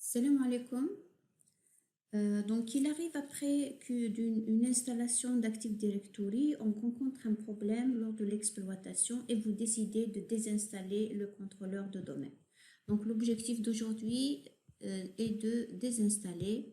Salam alaikum. Donc, il arrive après d'une installation d'Active Directory, on rencontre un problème lors de l'exploitation et vous décidez de désinstaller le contrôleur de domaine. Donc, l'objectif d'aujourd'hui est de désinstaller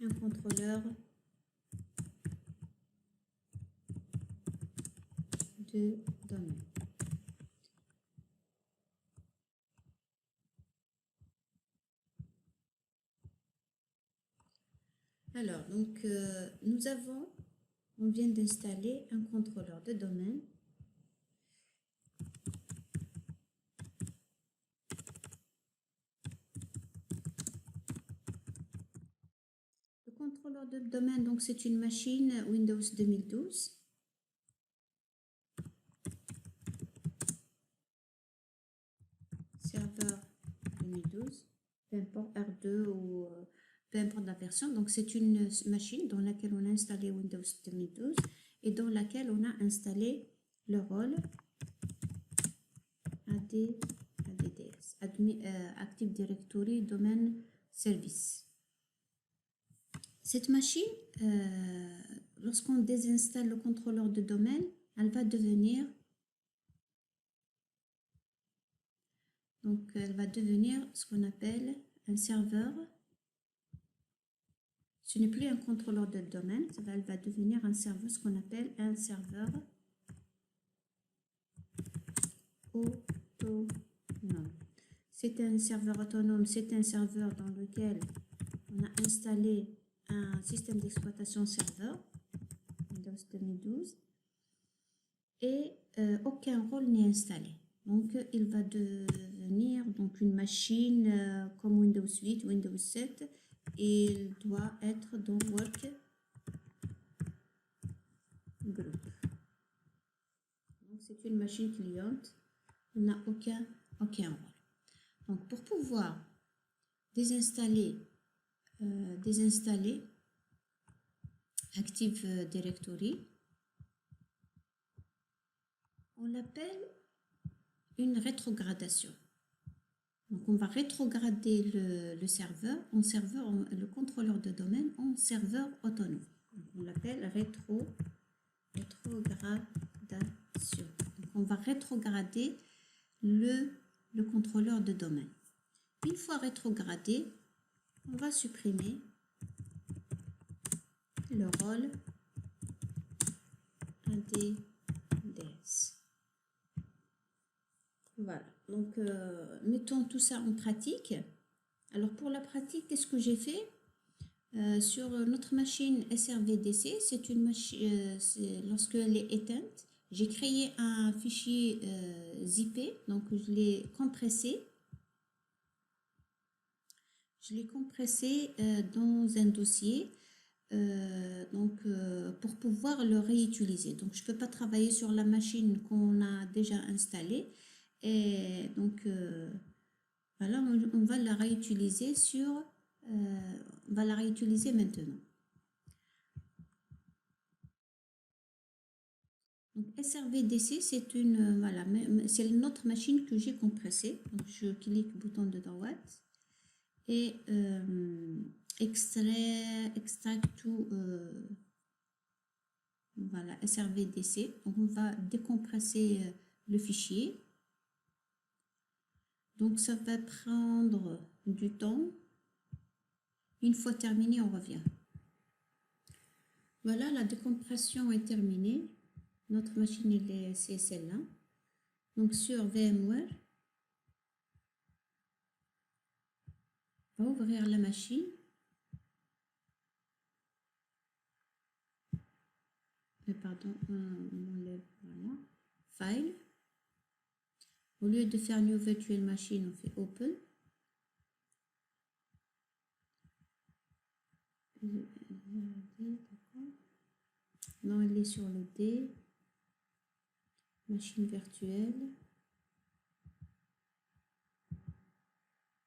un contrôleur de domaine. Alors, donc, on vient d'installer un contrôleur de domaine. Le contrôleur de domaine, donc, c'est une machine Windows 2012. Serveur 2012, peu importe R2 ou peu importe la version. Donc, c'est une machine dans laquelle on a installé Windows 2012 et dans laquelle on a installé le rôle ADDS, Active Directory Domain Service. Cette machine, lorsqu'on désinstalle le contrôleur de domaine, elle va devenir ce qu'on appelle un serveur. Ce n'est plus un contrôleur de domaine, elle va devenir un serveur, ce qu'on appelle un serveur autonome. C'est un serveur autonome, c'est un serveur dans lequel on a installé un système d'exploitation serveur, Windows 2012, et aucun rôle n'est installé. Donc, il va devenir donc, une machine comme Windows 8, Windows 7, et il doit être dans Work Group. Donc, c'est une machine cliente, on n'a aucun rôle. Donc, pour pouvoir désinstaller Active Directory, on l'appelle une rétrogradation. Donc, on va rétrograder le serveur, le contrôleur de domaine en serveur autonome. Donc, on l'appelle rétrogradation. Donc, on va rétrograder le contrôleur de domaine. Une fois rétrogradé, on va supprimer le rôle ADDS. Voilà, donc mettons tout ça en pratique. Alors pour la pratique, qu'est-ce que j'ai fait? Sur notre machine SRVDC, c'est une machine, lorsqu'elle est éteinte, j'ai créé un fichier zippé, donc je l'ai compressé. Dans un dossier pour pouvoir le réutiliser. Donc, je ne peux pas travailler sur la machine qu'on a déjà installée. Et donc, voilà, on va la réutiliser maintenant. Donc, SRVDC, c'est notre machine que j'ai compressée. Donc, je clique bouton de droite et extract to voilà, SRVDC. Donc, on va décompresser le fichier. Donc, ça va prendre du temps. Une fois terminé, on revient. Voilà, la décompression est terminée. Notre machine, c'est celle-là. Donc, sur VMware, on va ouvrir la machine. Pardon, on enlève, voilà. File. Au lieu de faire New Virtual Machine, on fait Open. Non, elle est sur le D. Machine virtuelle.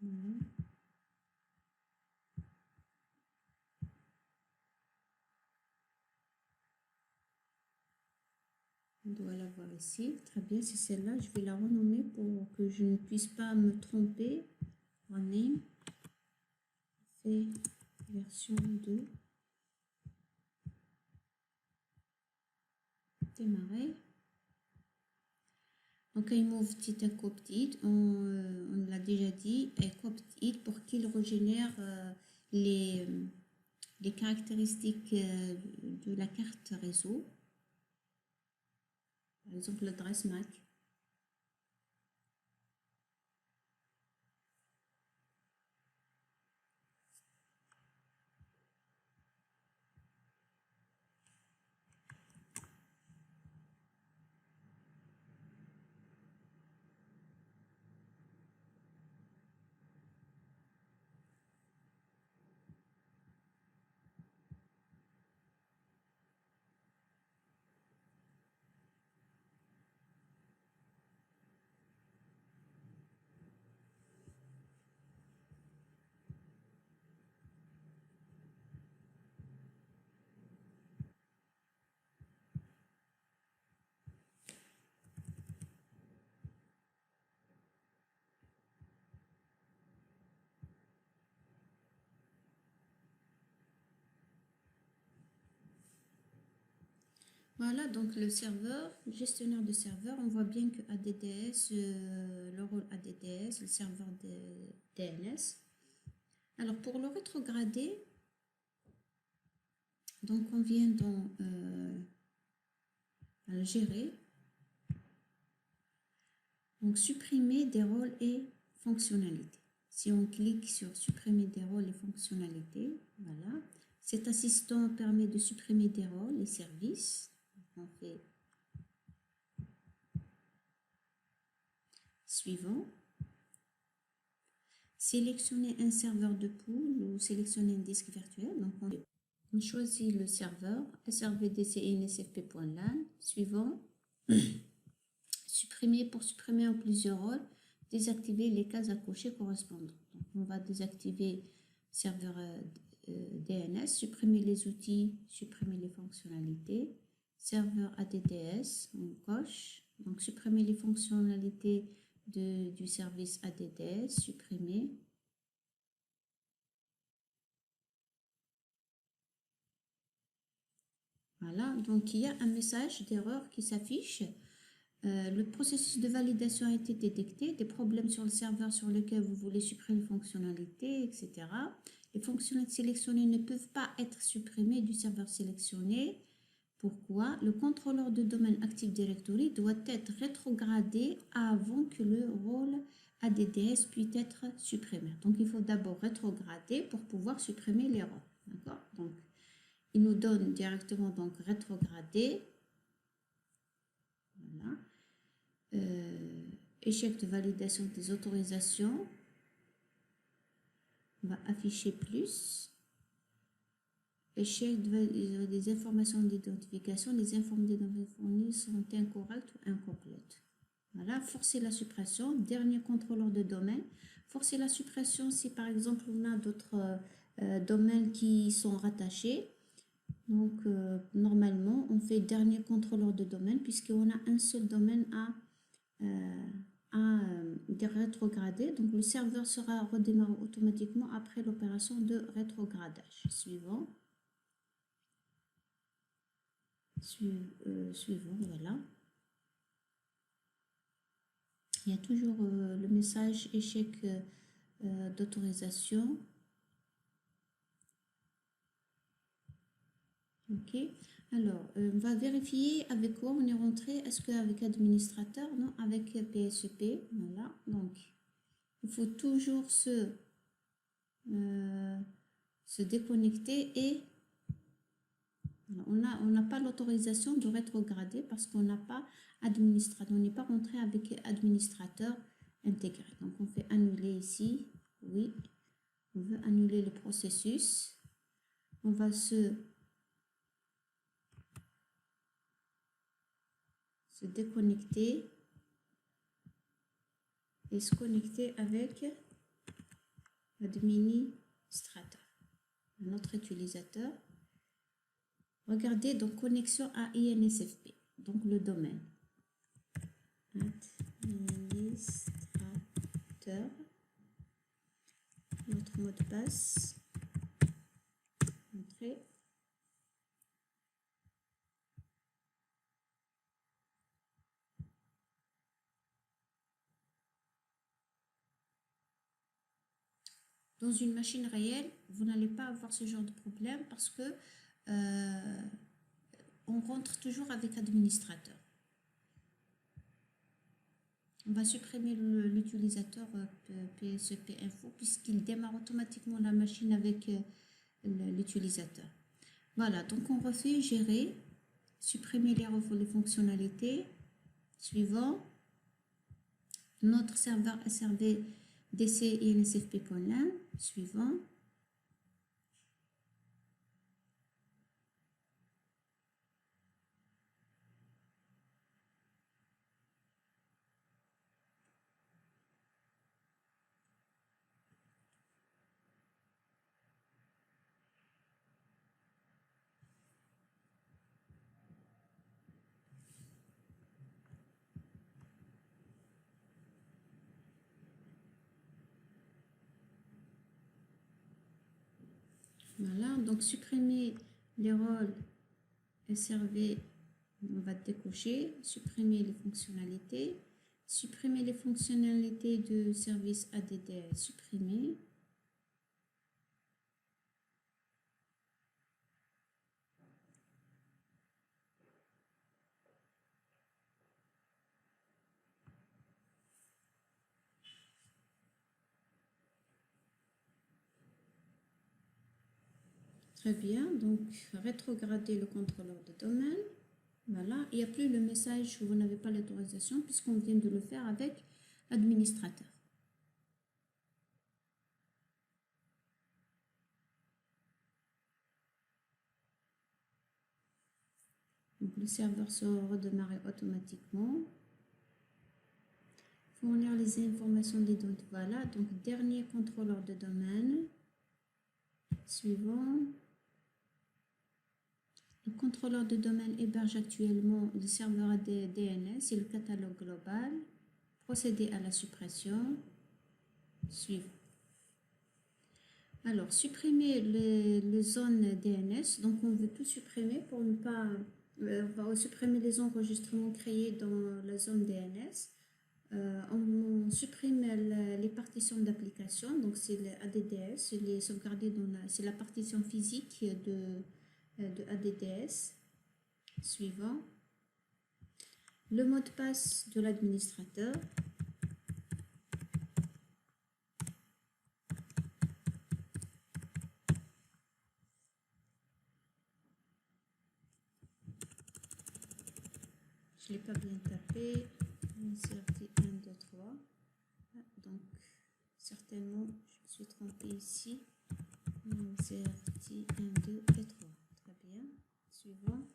Voilà. On doit la voir ici. Très bien, c'est celle-là. Je vais la renommer pour que je ne puisse pas me tromper. Rename. Fait version 2. Démarrer. Donc, I move it and copied it. On l'a déjà dit. I copied it pour qu'il régénère les caractéristiques de la carte réseau. Par exemple, l'adresse MAC. Voilà, donc le serveur, le gestionnaire de serveur, on voit bien que ADDS, le rôle ADDS, le serveur de DNS. Alors pour le rétrograder, donc on vient dans gérer, donc supprimer des rôles et fonctionnalités. Si on clique sur supprimer des rôles et fonctionnalités, voilà, cet assistant permet de supprimer des rôles et services. On fait suivant. Sélectionner un serveur de pool ou sélectionner un disque virtuel. Donc on choisit le serveur srvdc-nsfp.lan. Suivant. Supprimer pour supprimer en plusieurs rôles. Désactiver les cases à cocher correspondantes. Donc on va désactiver serveur DNS, supprimer les outils, supprimer les fonctionnalités. Serveur ADDS, on coche. Donc supprimer les fonctionnalités du service ADDS, supprimer. Voilà, donc il y a un message d'erreur qui s'affiche. Le processus de validation a été détecté, des problèmes sur le serveur sur lequel vous voulez supprimer une fonctionnalité, etc. Les fonctionnalités sélectionnées ne peuvent pas être supprimées du serveur sélectionné. Pourquoi? Le contrôleur de domaine Active Directory doit être rétrogradé avant que le rôle ADDS puisse être supprimé. Donc, il faut d'abord rétrograder pour pouvoir supprimer les rôles. D'accord? Donc, il nous donne directement donc rétrograder. Voilà. Échec de validation des autorisations. On va afficher plus. Échec des informations d'identification. Les informations fournies sont incorrectes ou incomplètes. Voilà, forcer la suppression. Dernier contrôleur de domaine. Forcer la suppression si par exemple on a d'autres domaines qui sont rattachés. Donc normalement on fait dernier contrôleur de domaine puisqu'on a un seul domaine à rétrograder. Donc le serveur sera redémarré automatiquement après l'opération de rétrogradage. Suivant. Suivant, voilà. Il y a toujours le message échec d'autorisation. Ok. Alors, on va vérifier avec quoi on est rentré. Est-ce qu'avec administrateur? Non, avec PSEP. Voilà. Donc, il faut toujours se déconnecter et on n'a pas l'autorisation de rétrograder parce qu'on n'a pas administrateur, on n'est pas rentré avec administrateur intégré. Donc on fait annuler ici, oui, on veut annuler le processus. On va se déconnecter et se connecter avec l'administrateur, notre utilisateur. Regardez, donc connexion à INSFP. donc le domaine. Administrateur. Notre mot de passe. Entrée. Dans une machine réelle, vous n'allez pas avoir ce genre de problème parce que on rentre toujours avec administrateur. On va supprimer l'utilisateur PSEP info puisqu'il démarre automatiquement la machine avec l'utilisateur. Voilà, donc on refait gérer, supprimer les fonctionnalités. Suivant, notre serveur SRV DC et NSFP.LAN. Suivant. Voilà, donc supprimer les rôles SRV, on va décocher, supprimer les fonctionnalités de service ADD, supprimer. Très bien, donc rétrograder le contrôleur de domaine. Voilà, il n'y a plus le message où vous n'avez pas l'autorisation puisqu'on vient de le faire avec administrateur. Donc le serveur se redémarrer automatiquement. Fournir les informations des données. Voilà, donc dernier contrôleur de domaine. Suivant. Le contrôleur de domaine héberge actuellement le serveur DNS et le catalogue global. Procéder à la suppression. Suivant. Alors, supprimer les zones DNS. Donc, on veut tout supprimer pour ne pas... on va supprimer les enregistrements créés dans la zone DNS. On supprime les partitions d'application. Donc, c'est les ADDS. C'est la partition physique de ADDS. Suivant. Le mot de passe de l'administrateur. Je ne l'ai pas bien tapé. Inserter 1, 2, 3. Donc, certainement, je me suis trompée ici. Inserter 1, 2 et 3. Très bien. Suivant.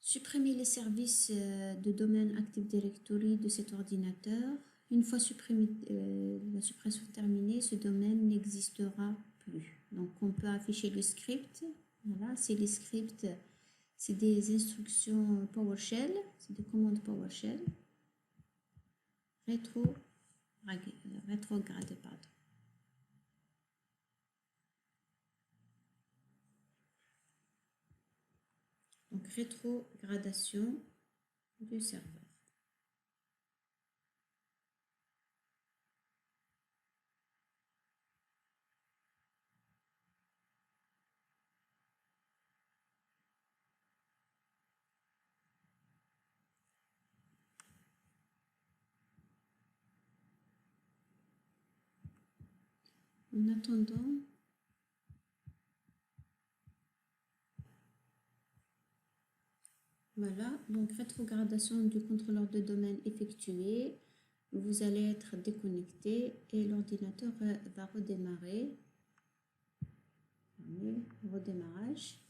Supprimer les services de domaine Active Directory de cet ordinateur. Une fois supprimé, la suppression terminée, ce domaine n'existera plus. Donc, on peut afficher le script. Voilà, c'est les scripts. C'est des instructions PowerShell, c'est des commandes PowerShell. Rétrograder, pardon. Donc, rétrogradation du serveur. En attendant, voilà, donc rétrogradation du contrôleur de domaine effectuée. Vous allez être déconnecté et l'ordinateur va redémarrer. Redémarrage.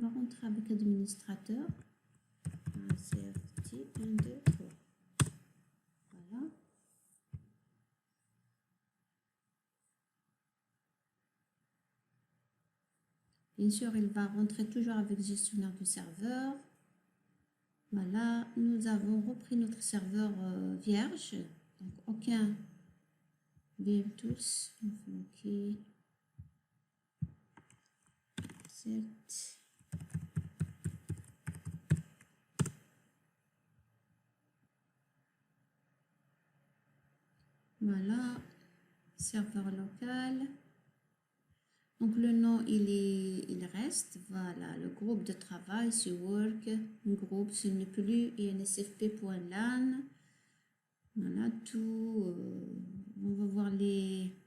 On va rentrer avec administrateur. CFT 1, 2, 3. Voilà. Bien sûr, il va rentrer toujours avec gestionnaire du serveur. Voilà, nous avons repris notre serveur vierge. Donc, aucun VMTools. OK. 7. Voilà, serveur local. Donc le nom il reste. Voilà, le groupe de travail c'est work groupe, ce n'est plus insfp.lan. Voilà tout. On va voir les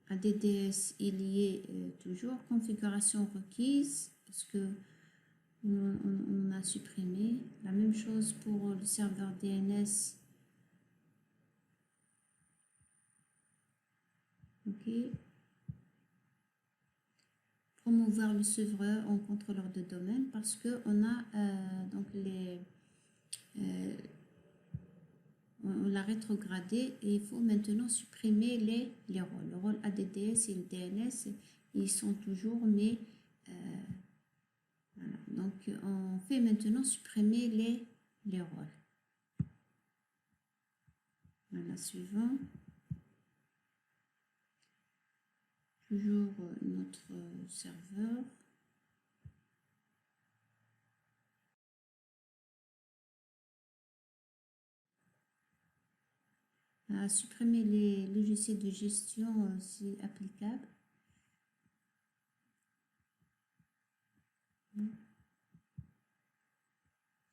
ADDS, il y est toujours. Configuration requise parce que on a supprimé. La même chose pour le serveur DNS. OK. Promouvoir le serveur en contrôleur de domaine parce que on a donc on l'a rétrogradé et il faut maintenant supprimer les rôles. Le rôle ADDS et le DNS, ils sont toujours, mais voilà. Donc on fait maintenant supprimer les rôles. Voilà, suivant. Toujours notre serveur. À supprimer les logiciels de gestion si applicable.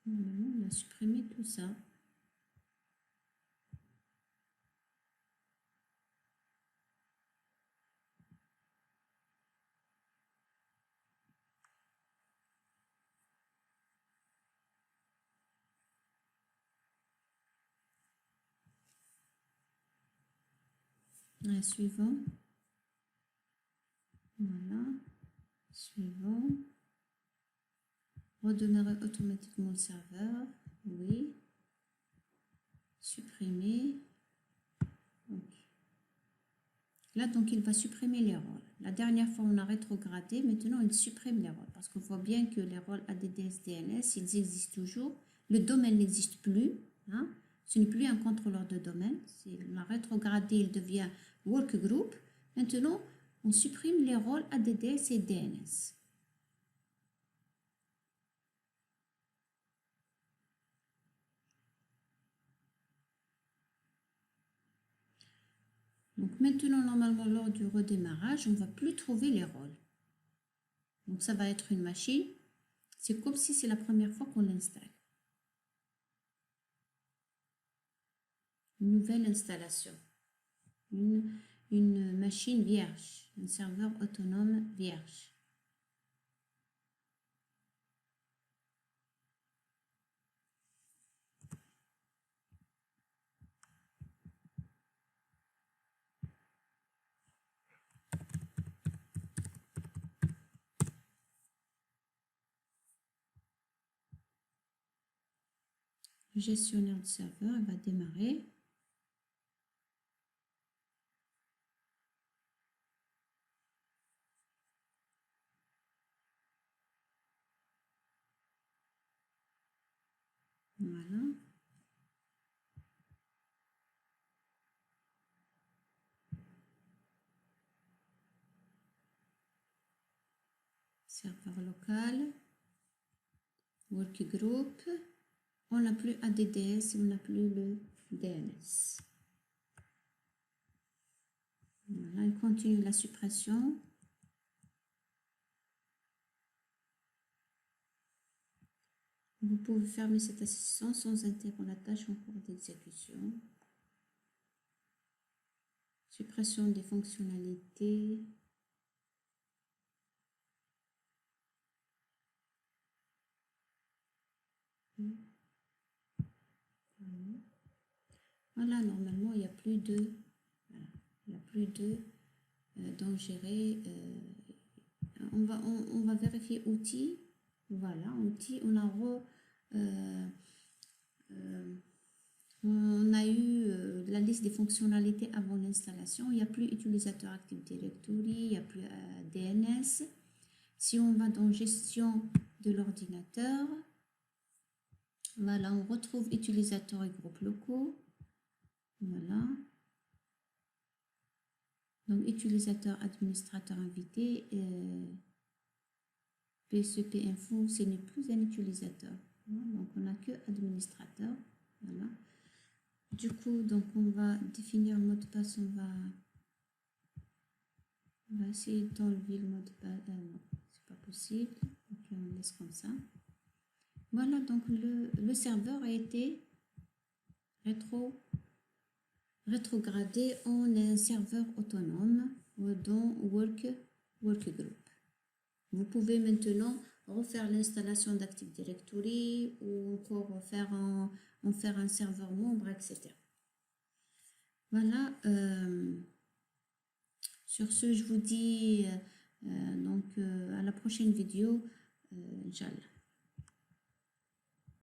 Normalement, on a supprimé tout ça. Suivant. Voilà. Suivant. Redémarrer automatiquement le serveur. Oui. Supprimer. Okay. Là, donc, il va supprimer les rôles. La dernière fois, on a rétrogradé. Maintenant, il supprime les rôles. Parce qu'on voit bien que les rôles ADDS, DNS, ils existent toujours. Le domaine n'existe plus. Hein. Ce n'est plus un contrôleur de domaine. On a rétrogradé, il devient workgroup. Maintenant, on supprime les rôles ADDS et DNS. Donc maintenant, normalement, lors du redémarrage, on ne va plus trouver les rôles. Donc ça va être une machine. C'est comme si c'est la première fois qu'on l'installe. Une nouvelle installation. Une machine vierge. Un serveur autonome vierge. Le gestionnaire de serveur va démarrer. Voilà. Serveur local. Workgroup. On n'a plus ADDS, on n'a plus le DNS. Voilà, il continue la suppression. Vous pouvez fermer cette assistance sans interrompre la tâche en cours d'exécution. Suppression des fonctionnalités. Voilà, normalement, il n'y a plus de... Voilà, il n'y a plus de... donc, gérer... on va vérifier outils. Voilà, outils, on a eu la liste des fonctionnalités avant l'installation. Il n'y a plus utilisateur Active Directory, il n'y a plus DNS. Si on va dans gestion de l'ordinateur, voilà, on retrouve utilisateur et groupes locaux. Voilà. Donc, utilisateur, administrateur invité, PSP Info, ce n'est plus un utilisateur. Donc, on n'a que administrateur. Voilà. Du coup, donc on va définir le mot de passe. On va essayer d'enlever le mot de passe. Non, c'est pas possible. Donc, on laisse comme ça. Voilà, donc le serveur a été rétrogradé en un serveur autonome dans Workgroup. Vous pouvez maintenant refaire l'installation d'Active Directory ou encore en faire un serveur membre, etc. Voilà. Sur ce, je vous dis donc à la prochaine vidéo, Inch'Allah.